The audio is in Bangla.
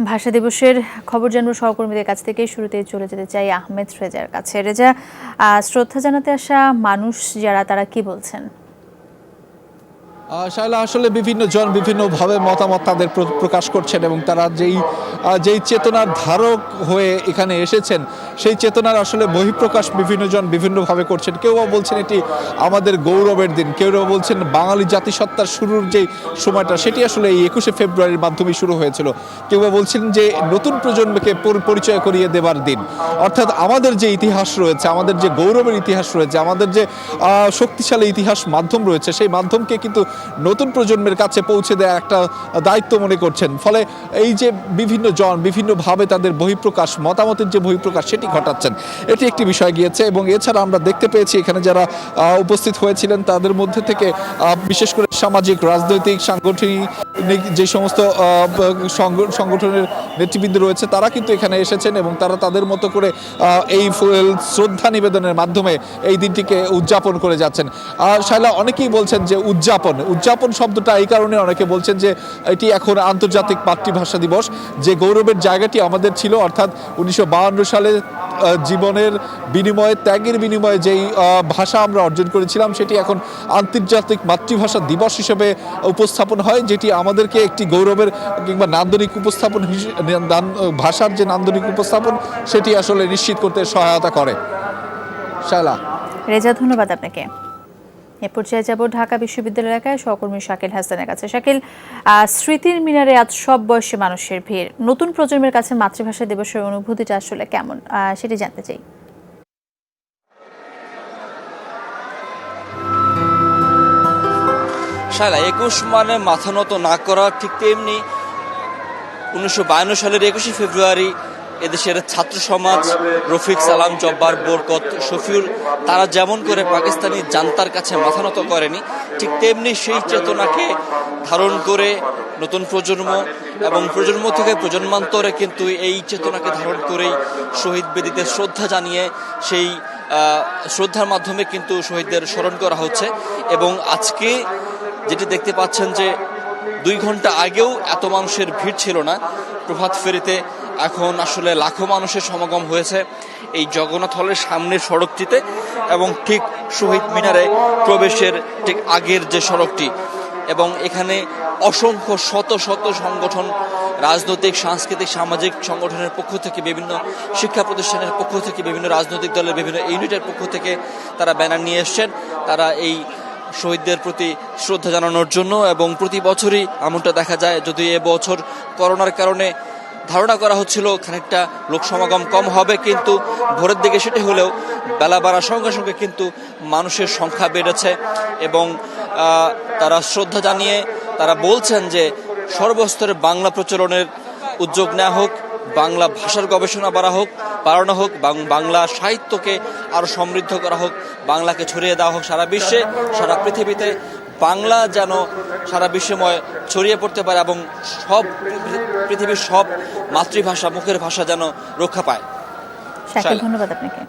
ভাষা দিবসের খবর জানবো সহকর্মীদের কাছ থেকেই। শুরুতেই চলে যেতে চাই আহমেদ রেজার কাছে। রেজা, শ্রদ্ধা জানাতে আসা মানুষ যারা, তারা কি বলছেন? শায়লা, আসলে বিভিন্ন জন বিভিন্নভাবে মতামত তাদের প্রকাশ করছেন এবং তারা যেই চেতনার ধারক হয়ে এখানে এসেছেন সেই চেতনার আসলে বহিঃপ্রকাশ বিভিন্ন জন বিভিন্নভাবে করছেন। কেউ বলছেন এটি আমাদের গৌরবের দিন, কেউ বলছেন বাঙালি জাতিসত্তার শুরুর যে সময়টা সেটি আসলে এই 21শে ফেব্রুয়ারির মাধ্যমে শুরু হয়েছিল। কেউ বলছেন যে নতুন প্রজন্মকে পরিচয় করিয়ে দেবার দিন, অর্থাৎ আমাদের যে ইতিহাস রয়েছে, আমাদের যে গৌরবের ইতিহাস রয়েছে, আমাদের যে শক্তিশালী ইতিহাস মাধ্যম রয়েছে, সেই মাধ্যমকে কিন্তু নতুন প্রজন্মের কাছে পৌঁছে দেওয়া একটা দায়িত্ব মনে করছেন। ফলে এই যে বিভিন্ন জন বিভিন্নভাবে তাদের বহিঃপ্রকাশ, মতামতের যে বহিঃপ্রকাশ সেটি ঘটাচ্ছেন, এটি একটি বিষয় গিয়েছে। এবং এছাড়া আমরা দেখতে পেয়েছি এখানে যারা উপস্থিত হয়েছিলেন তাদের মধ্যে থেকে বিশেষ করে সামাজিক, রাজনৈতিক, সাংগঠনিক যে সমস্ত সংগঠনের নেতৃবৃন্দ রয়েছে তারা কিন্তু এখানে এসেছেন এবং তারা তাদের মতো করে এই শ্রদ্ধা নিবেদনের মাধ্যমে এই দিনটিকে উদযাপন করে যাচ্ছেন। শায়লা, অনেকেই বলছেন যে উদযাপন শব্দটা এই কারণে অনেকে বলছেন যে এটি এখন আন্তর্জাতিক মাতৃভাষা দিবস। যে গৌরবের জায়গাটি আমাদের ছিল, অর্থাৎ 1952 সালে জীবনের বিনিময়ে, ত্যাগের বিনিময়ে যেই ভাষা আমরা অর্জন করেছিলাম সেটি এখন আন্তর্জাতিক মাতৃভাষা দিবস হিসেবে উপস্থাপন হয়, যেটি আমাদেরকে একটি গৌরবের কিংবা নান্দনিক উপস্থাপন, ভাষার যে নান্দনিক উপস্থাপন সেটি আসলে নিশ্চিত করতে সহায়তা করে। শায়লা। রেজা, ধন্যবাদ আপনাকে। এ পর্যায়ে যাব ঢাকা বিশ্ববিদ্যালয় এলাকায় সহকর্মী শাকিল হাসানের কাছে। শাকিল, স্মৃতির মিনারে আজ সব বয়সী মানুষের ভিড়। নতুন প্রজন্মের কাছে মাতৃভাষা দিবসের অনুভূতিটা আসলে কেমন, সেটি জানতে চাই। শায়লা, 21 মানে মাথা নত না করা, ঠিক তেমনি 1952 সালের 21শে ফেব্রুয়ারি এদেশের ছাত্র সমাজ, রফিক, সালাম, জব্বার, বরকত, শফিউল, তারা যেমন করে পাকিস্তানি জান্তার কাছে মাথা নত করেনি, ঠিক তেমনি সেই চেতনাকে ধারণ করে নতুন প্রজন্ম এবং প্রজন্ম থেকে প্রজন্মান্তরে কিন্তু এই চেতনাকে ধারণ করেই শহীদ বেদিতে শ্রদ্ধা জানিয়ে সেই শ্রদ্ধার মাধ্যমে কিন্তু শহীদদের স্মরণ করা হচ্ছে। এবং আজকে যেটি দেখতে পাচ্ছেন যে 2 ঘন্টা আগেও এত মানুষের ভিড় ছিল না প্রভাত ফেরিতে, এখন আসলে লাখো মানুষের সমাগম হয়েছে এই জগন্নাথ হলের সামনের সড়কটিতে এবং ঠিক শহীদ মিনারে প্রবেশের ঠিক আগের যে সড়কটি। এবং এখানে অসংখ্য শত শত সংগঠন, রাজনৈতিক, সাংস্কৃতিক, সামাজিক সংগঠনের পক্ষ থেকে, বিভিন্ন শিক্ষা প্রতিষ্ঠানের পক্ষ থেকে, বিভিন্ন রাজনৈতিক দলের বিভিন্ন ইউনিটের পক্ষ থেকে তারা ব্যানার নিয়ে এসছেন। তারা এই শহীদদের প্রতি শ্রদ্ধা জানানোর জন্য, এবং প্রতি বছরই এমনটা দেখা যায়, যদি এবছর করোনার কারণে ধারণা করা হচ্ছিল খানিকটা লোক সমাগম কম হবে, কিন্তু ভোরের দিকে সেটি হলেও বেলা বাড়ার সঙ্গে সঙ্গে কিন্তু মানুষের সংখ্যা বেড়েছে। এবং তারা শ্রদ্ধা জানিয়ে তারা বলছেন যে সর্বস্তরে বাংলা প্রচলনের উদ্যোগ নেওয়া হোক, বাংলা ভাষার গবেষণা বাড়ানো হোক, বাংলা সাহিত্যকে আরও সমৃদ্ধ করা হোক, বাংলাকে ছড়িয়ে দেওয়া হোক সারা বিশ্বে, সারা পৃথিবীতে। বাংলা যেন সারা বিশ্বময় ছড়িয়ে পড়তে পারে এবং সব পৃথিবীর সব মাতৃভাষা, মুখের ভাষা যেন রক্ষা পায়। ধন্যবাদ আপনাকে।